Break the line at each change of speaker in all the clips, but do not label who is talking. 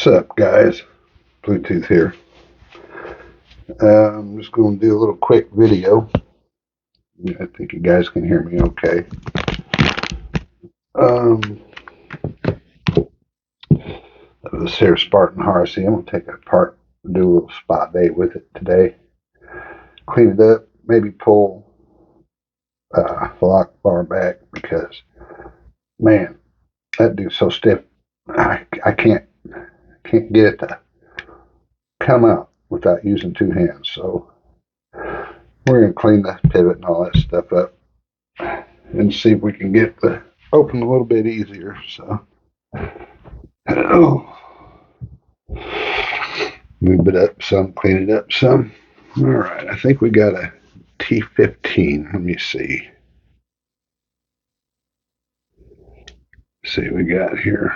What's up, guys? Bluetooth here. I'm just going to do a little quick video. I think you guys can hear me okay. This here Spartan Harsey. I'm going to take it apart and do a little spot day with it today. Clean it up, maybe pull the lock bar back because, man, that dude's so stiff. I can't get it to come out without using two hands. So we're going to clean the pivot and all that stuff up and see if we can get the open a little bit easier. So, move it up some, clean it up some. All right, I think we got a T15. Let me see. Let's see what we got here.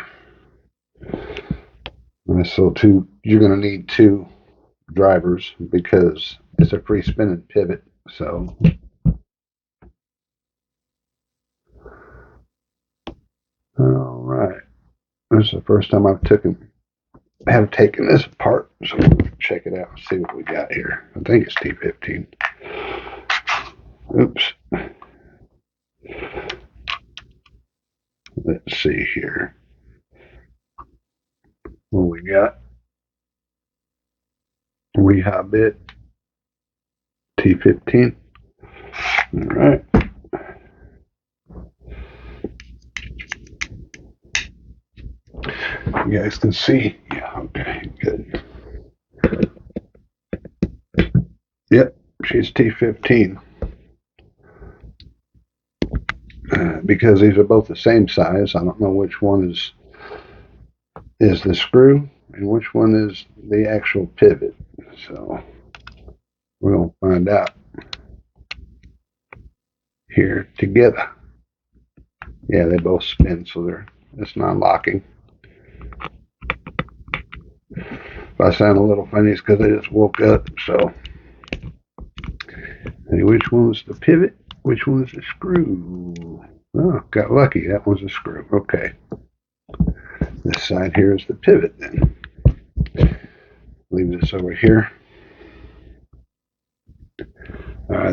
So you're going to need two drivers because it's a free spinning pivot. So all right, this is the first time I've taken this apart, so we'll check it out and see what we got here. I think it's T15. Oops. Let's see here. What we got? Rehab bit T15. All right. You guys can see. Yeah, okay, good. Yep, she's T15. Because these are both the same size, I don't know which one is the screw and which one is the actual pivot. So we're going to find out here together. Yeah, they both spin, so it's non-locking. If I sound a little funny, it's because I just woke up. So, hey, which one's the pivot? Which one's the screw? Oh, got lucky. That one's a screw. Okay. This side here is the pivot then. Leave this over here.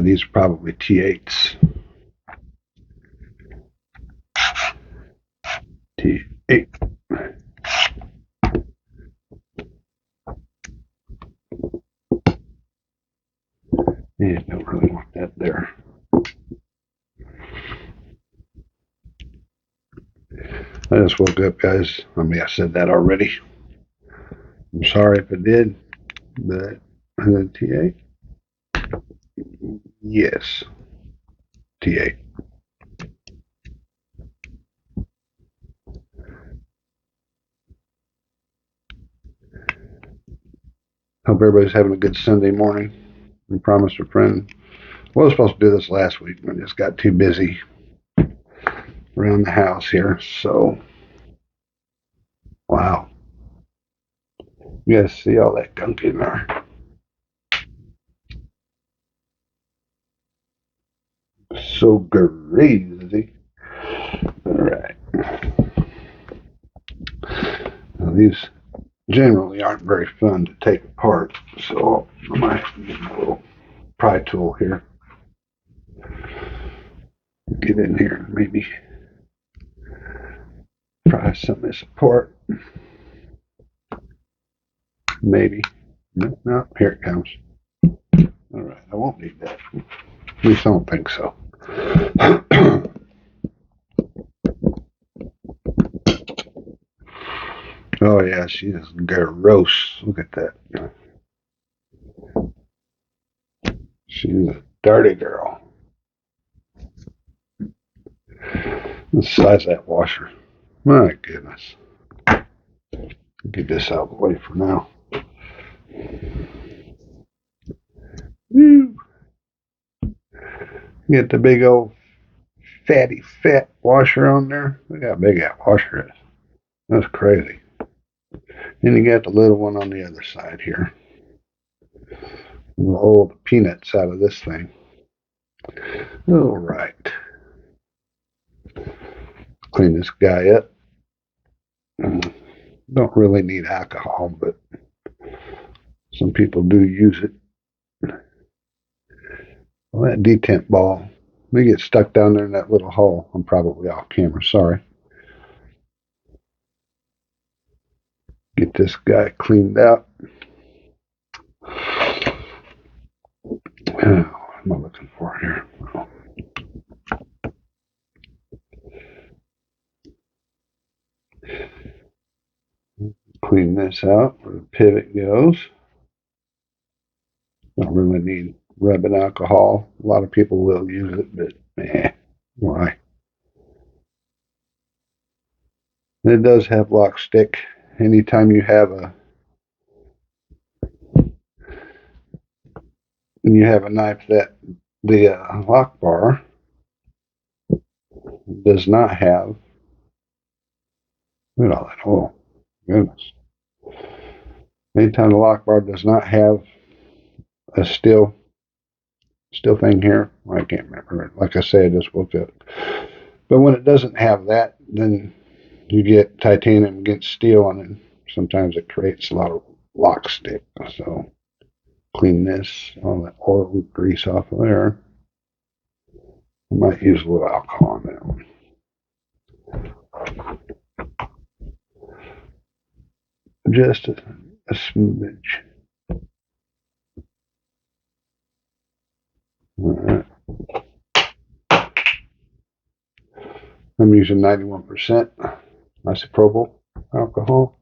These are probably T8s. T8. Yeah, don't really want that there. I just woke up, guys. I mean, I said that already. I'm sorry if I did, but the T8? Yes. T8. Hope everybody's having a good Sunday morning. I promised a friend. Well, I was supposed to do this last week, but I just got too busy around the house here. So, wow. You guys see all that gunk in there? So crazy. All right. Now, these generally aren't very fun to take apart, so I might use a little pry tool here. Get in here and maybe pry some of this apart. Maybe. No, here it comes. All right, I won't need that. At least I don't think so. Oh yeah, she is gross. Look at that. She's a dirty girl. The size of that washer. My goodness. Get this out of the way for now. Woo. Get the big old fatty fat washer on there. Look how big that washer is. That's crazy. Then you got the little one on the other side here. We'll hold the peanuts out of this thing. All right. Clean this guy up. Don't really need alcohol, but some people do use it. Well, that detent ball, they get stuck down there in that little hole. I'm probably off camera, sorry. Get this guy cleaned out. What am I looking for here? Clean this out where the pivot goes. Don't really need rubbing alcohol. A lot of people will use it, but why? It does have lock stick. Anytime you have a knife that the lock bar does not have. Look at all that. Oh, goodness. Anytime the lock bar does not have a steel thing here, I can't remember. Like I say, I just looked at it. But when it doesn't have that, then you get titanium against steel, and then sometimes it creates a lot of lock stick. So clean this, all that oil and grease off of there. I might use a little alcohol on that one. Just a smidge. All right. I'm using 91% isopropyl alcohol.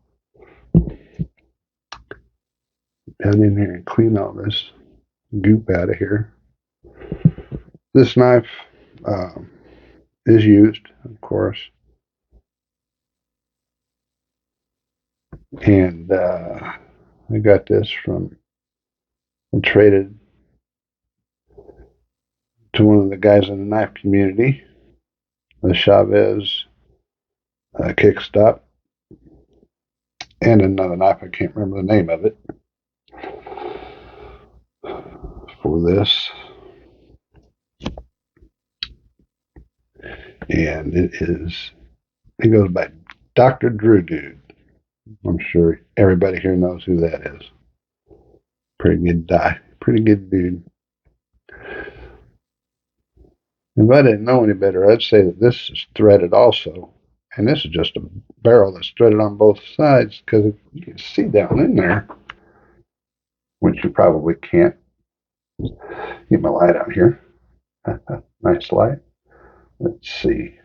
Down in here and clean all this goop out of here. This knife is used, of course, and I got this from and traded to one of the guys in the knife community, the Chavez kickstop, and another knife. I can't remember the name of it for this. And it goes by Dr. Drew Dude. I'm sure everybody here knows who that is. Pretty good guy. Pretty good dude. If I didn't know any better, I'd say that this is threaded also. And this is just a barrel that's threaded on both sides, because if you can see down in there, which you probably can't. Get my light out here. Nice light. Let's see.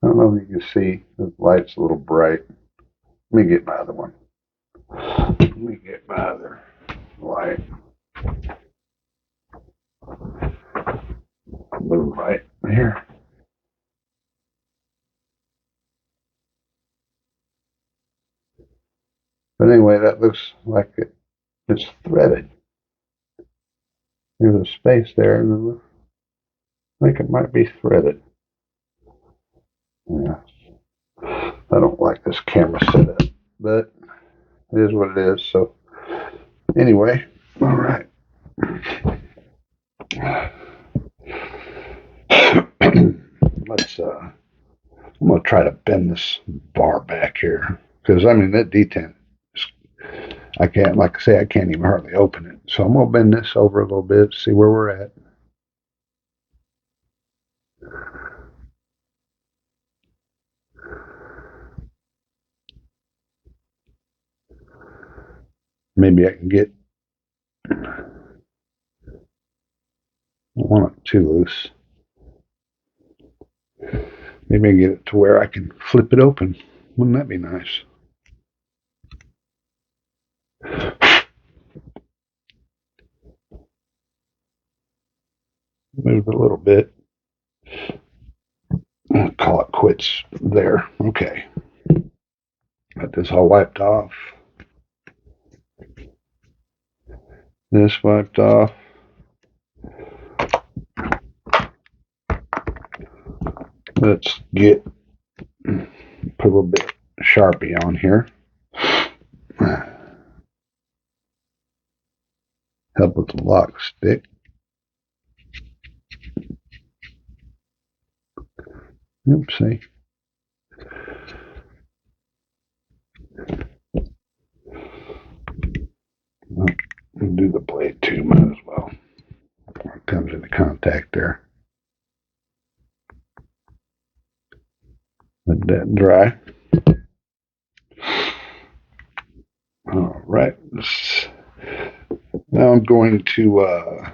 I don't know if you can see. The light's a little bright. Let me get my other one. Let me get my other light. Move right here. But anyway, that looks like it's threaded. There's a space there, and I think it might be threaded. Yeah. I don't like this camera setup, but it is what it is. So anyway, all right. Let's I'm gonna try to bend this bar back here, because I mean that detent, I can't, like I say, I can't even hardly open it. So I'm gonna bend this over a little bit, see where we're at. Maybe I can get, I don't want it too loose. Maybe I can get it to where I can flip it open. Wouldn't that be nice? Move it a little bit. I'll call it quits there. Okay. Got this all wiped off. This wiped off. Let's put a little bit of Sharpie on here. Help with the lock stick. Oopsie. Well, we'll do the blade too, might as well. It comes into contact there. Let that dry. All right. Now I'm going to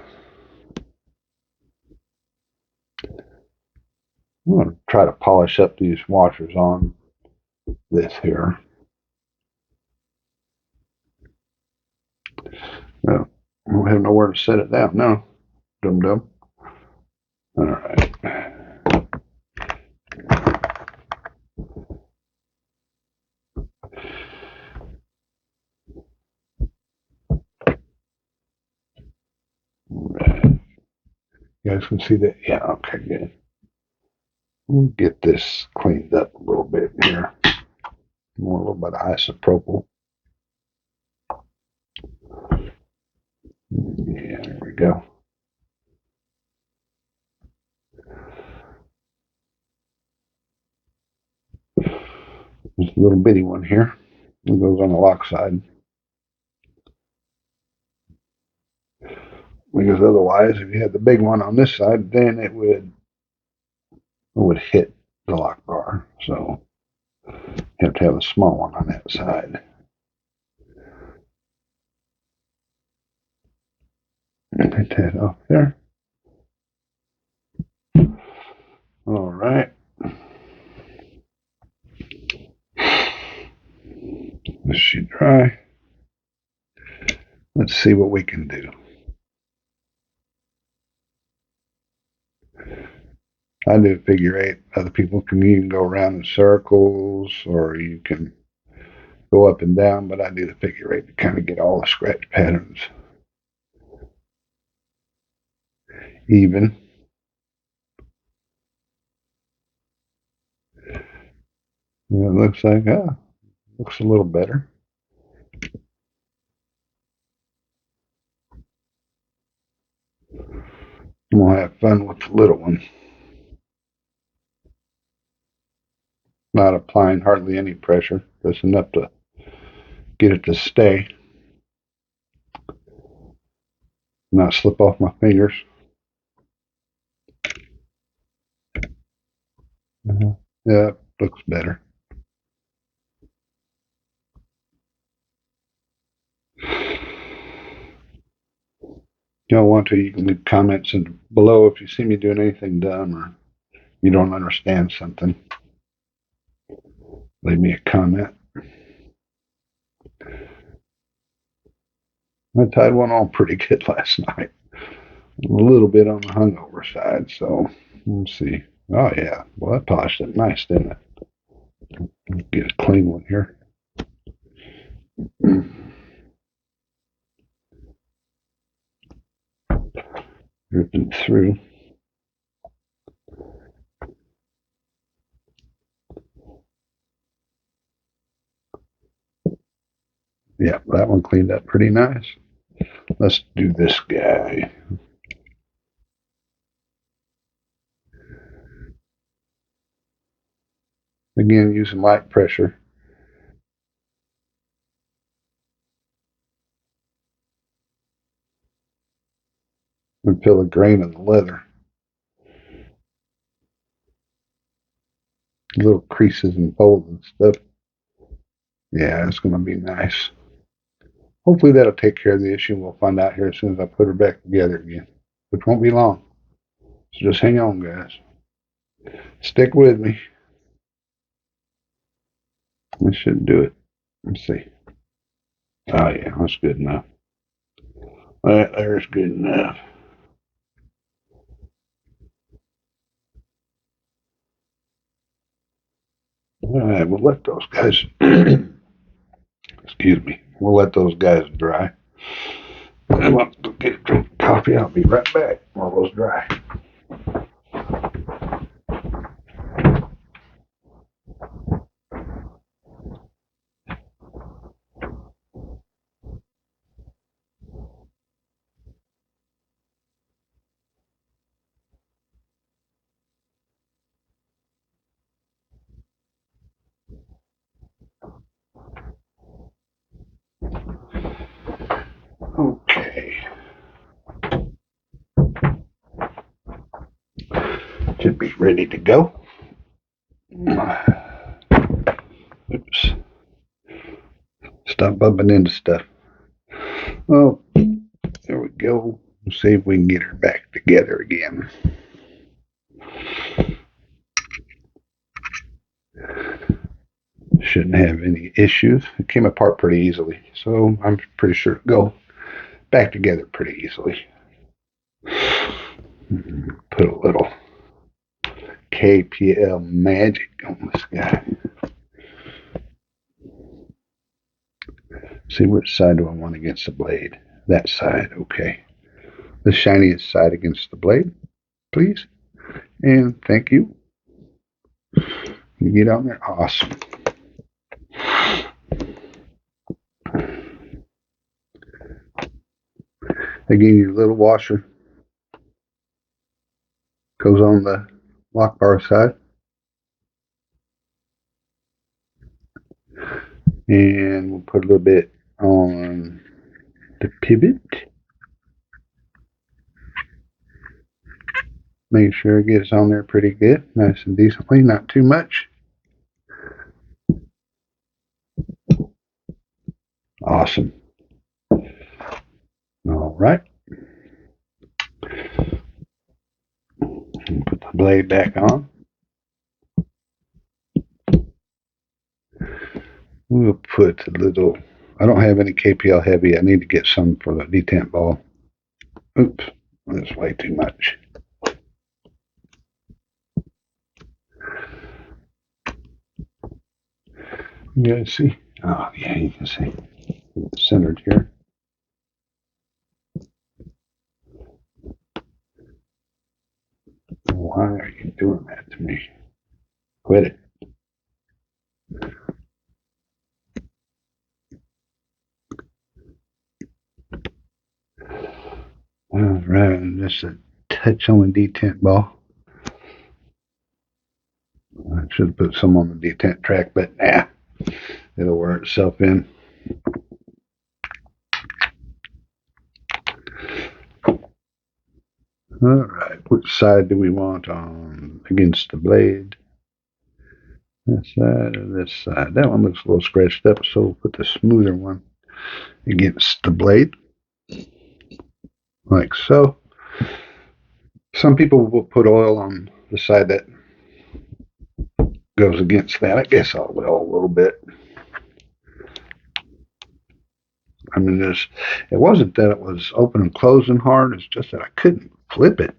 try to polish up these washers on this here. Well, I don't have nowhere to set it down now. Dum dum. All right. You guys can see that? Yeah, okay, good. We'll get this cleaned up a little bit here. More a little bit of isopropyl. Yeah, there we go. Just a little bitty one here. It goes on the lock side. Because otherwise, if you had the big one on this side, then it would hit the lock bar. So you have to have a small one on that side. Get that off there. All right. This should dry. Let's see what we can do. I do figure eight. Other people can, you can go around in circles or you can go up and down, but I do the figure eight to kind of get all the scratch patterns even. And it looks like, looks a little better. I'm going to have fun with the little one. Not applying hardly any pressure, just enough to get it to stay. Not slip off my fingers. Yeah, looks better. If y'all want to, you can leave comments below if you see me doing anything dumb or you don't understand something. Leave me a comment. I tied one on pretty good last night. A little bit on the hungover side, so we'll see. Oh yeah, well that polished it nice, didn't it? Get a clean one here. Dripping through. Yeah, that one cleaned up pretty nice. Let's do this guy. Again, using light pressure. And feel the grain of the leather. Little creases and folds and stuff. Yeah, it's going to be nice. Hopefully that'll take care of the issue. We'll find out here as soon as I put her back together again, which won't be long. So just hang on, guys. Stick with me. This should do it. Let's see. Oh yeah, that's good enough. That there's good enough. All right, we'll let those guys. Excuse me. We'll let those guys dry. I want to go get a drink of coffee. I'll be right back while those dry. Should be ready to go. Oops. Stop bumping into stuff. Oh, there we go. Let's see if we can get her back together again. Shouldn't have any issues. It came apart pretty easily, so I'm pretty sure it'll go back together pretty easily. Put a little KPL magic on this guy. See, which side do I want against the blade? That side, okay. The shiniest side against the blade, please. And thank you. You get on there? Awesome. Again, your little washer goes on the lock bar side. And we'll put a little bit on the pivot. Make sure it gets on there pretty good, nice and decently, not too much. Awesome. All right. Put the blade back on. We'll put a little, I don't have any KPL heavy. I need to get some for the detent ball. Oops, that's way too much. You guys see? Oh, yeah, you can see. It's centered here. Why are you doing that to me? Quit it. All right, just a touch on the detent ball. I should have put some on the detent track, but nah, it'll wear itself in. All right, which side do we want on against the blade? This side or this side? That one looks a little scratched up, so we'll put the smoother one against the blade, like so. Some people will put oil on the side that goes against that. I guess I'll oil a little bit. I mean, it wasn't that it was open and closing hard. It's just that I couldn't flip it.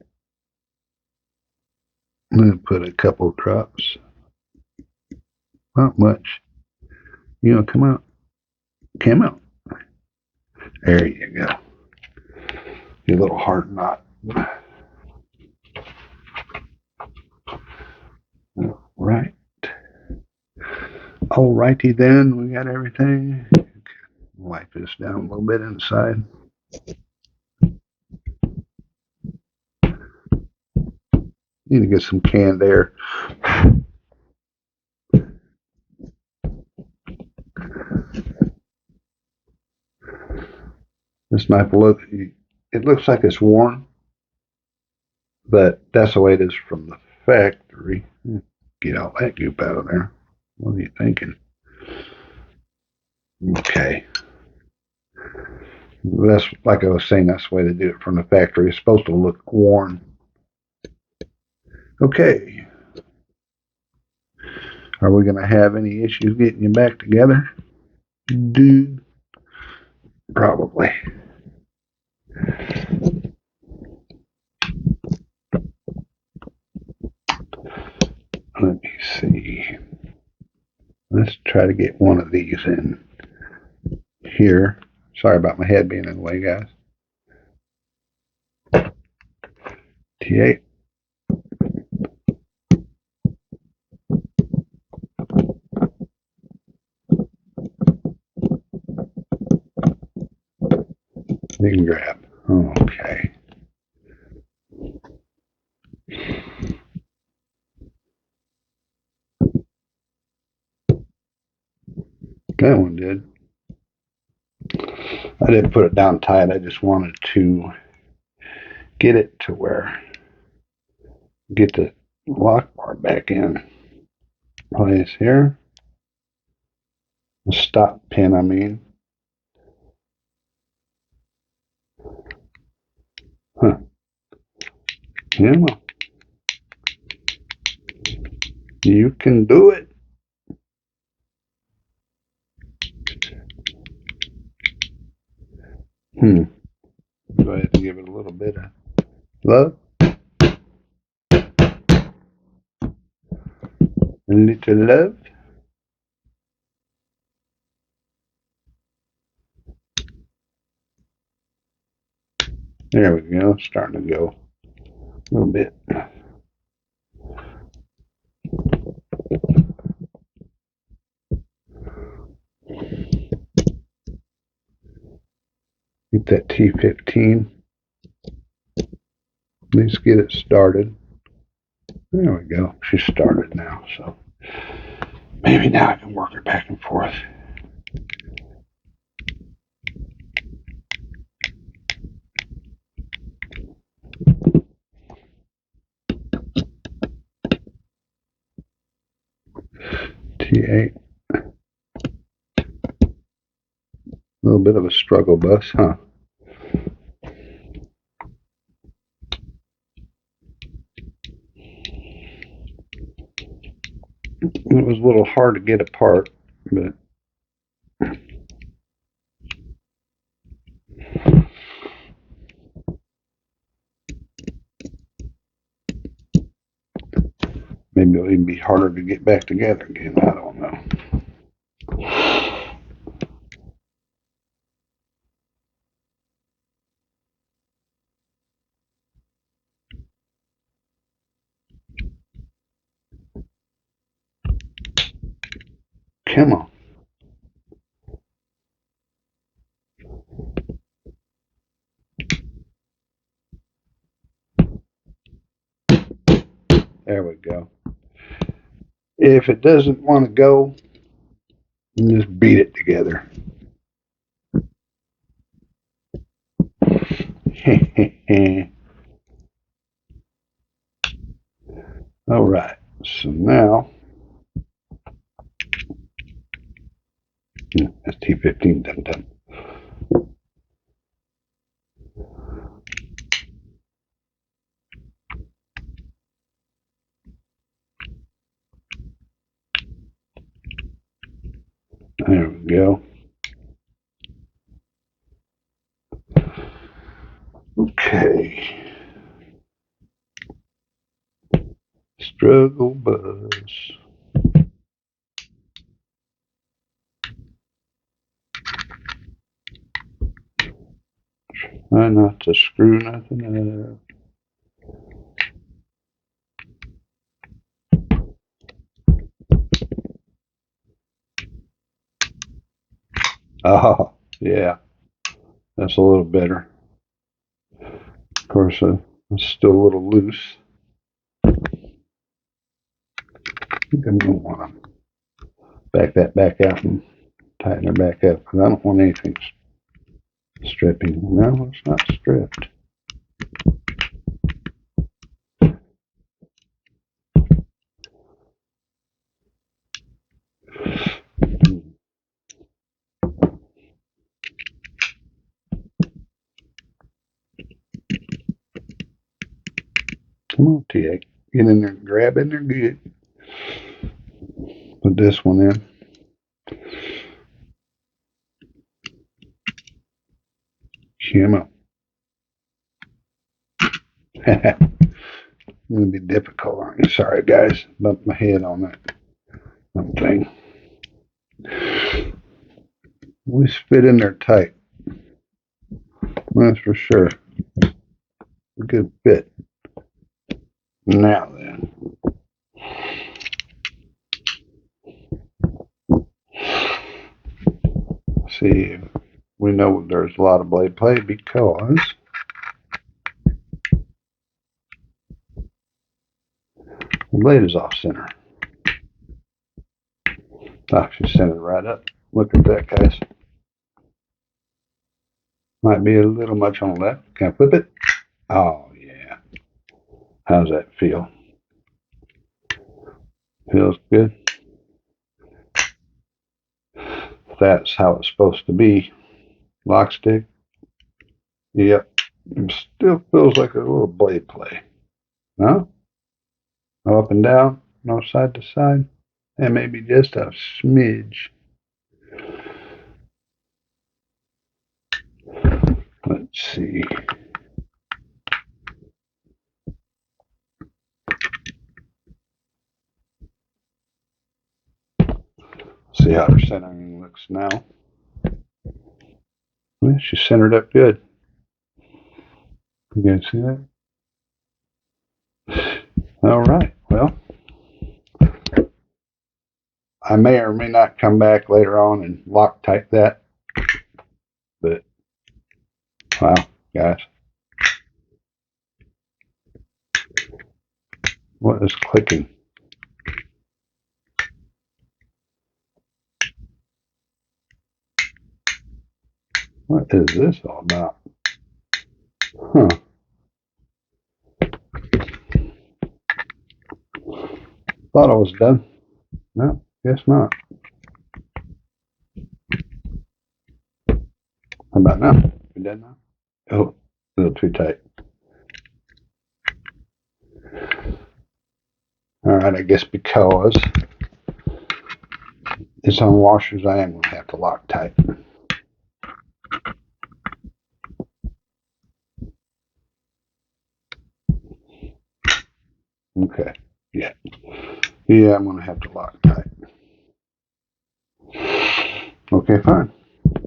I'm going to put a couple drops. Not much. You know, come out. Came out. There you go. Your little heart knot. Right. Alrighty then, we got everything. Wipe this down a little bit inside. Need to get some canned air. This knife will look, it looks like it's worn, but that's the way it is from the factory. Get all that goop out of there. What are you thinking? Okay. That's like I was saying, that's the way to do it from the factory. It's supposed to look worn. Okay. Are we going to have any issues getting you back together, dude? Probably. Let me see. Let's try to get one of these in here. Sorry about my head being in the way, guys. T8. You can grab. Okay. That one did. I didn't put it down tight. I just wanted to get it to where, get the lock bar back in place here. The stop pin, I mean. Huh. Yeah, well, you can do it. Go ahead and give it a little bit of love. A little love. There we go. Starting to go a little bit. Get that T15. At least get it started. There we go. She's started now, so maybe now I can work her back and forth. T8. A little bit of a struggle bus, huh? It was a little hard to get apart, but maybe it'll even be harder to get back together again. I don't know. Come on. There we go. If it doesn't want to go, just beat it together. All right. So now, that's T15 done. There we go. Okay. Struggle bus. Try not to screw nothing up. Oh, yeah. That's a little better. Of course, it's still a little loose. I think I'm going to want to back that back out and tighten her back up because I don't want anything stripping. No, it's not stripped. Come on, T8. Get in there, grab in there good. Put this one in. Come on. It's going to be difficult, aren't you? Sorry, guys. Bumped my head on that thing. We fit in there tight. That's for sure. A good fit. Now then. See, we know there's a lot of blade play because the blade is off center. Actually centered right up. Look at that, guys. Might be a little much on the left. Can I flip it? Oh, yeah. How's that feel? Feels good. That's how it's supposed to be. Lock stick. Yep. It still feels like a little blade play. No? No up and down. No side to side. And maybe just a smidge. Let's see. See how her centering looks now. Well, she's centered up good. You guys see that? All right. Well, I may or may not come back later on and Loctite that. But, wow, guys. What is clicking? What is this all about? Huh. Thought I was done. No, guess not. How about now? We done now? Oh, a little too tight. All right, I guess because it's on washers, I am going to have to Loctite. Okay, yeah. Yeah, I'm going to have to Loctite. Okay, fine.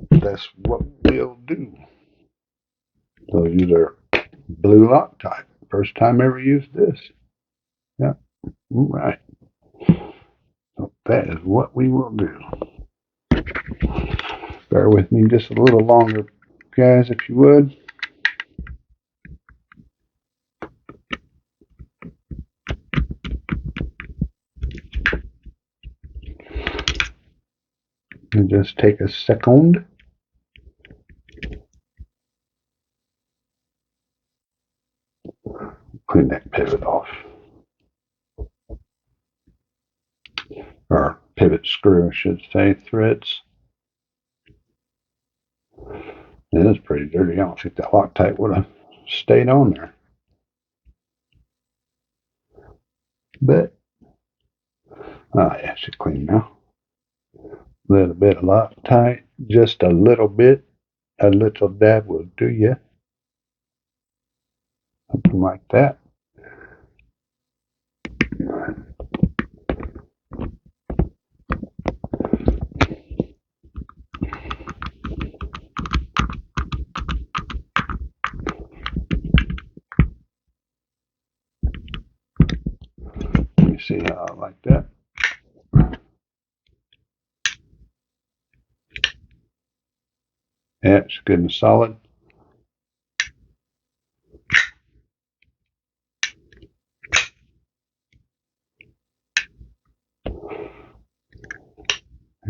That's what we'll do. So use our blue Loctite. First time I ever used this. Yeah, all right. So that is what we will do. Bear with me just a little longer, guys, if you would. And just take a second. Clean that pivot off. Or pivot screw, I should say, threads. It is pretty dirty. I don't think that Loctite would have stayed on there. But, oh yeah, she's clean now. A little bit of Loctite, just a little bit. A little dab will do you. Something like that. Let me see how I like that. Yeah, it's good and solid.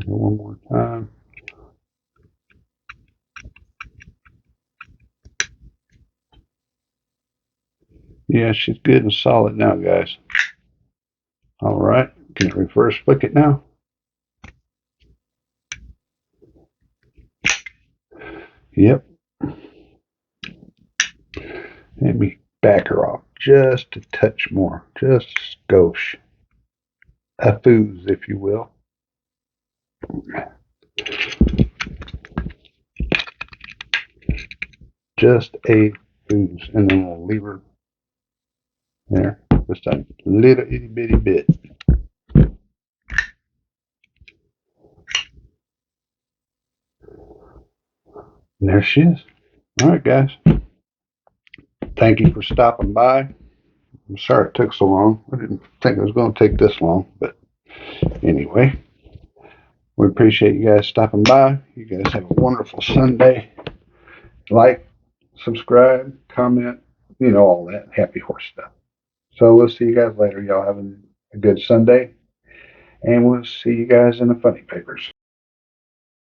One more time. Yeah, she's good and solid now, guys. All right, can it reverse flick it now? Yep. Let me back her off just a touch more, just a skosh. A foos, if you will. Just a foos, and then we'll leave her there, just a little itty bitty bit. And there she is. All right, guys. Thank you for stopping by. I'm sorry it took so long. I didn't think it was going to take this long, but anyway, we appreciate you guys stopping by. You guys have a wonderful Sunday. Like, subscribe, comment, you know, all that happy horse stuff. So we'll see you guys later. Y'all have a good Sunday, and we'll see you guys in the funny papers.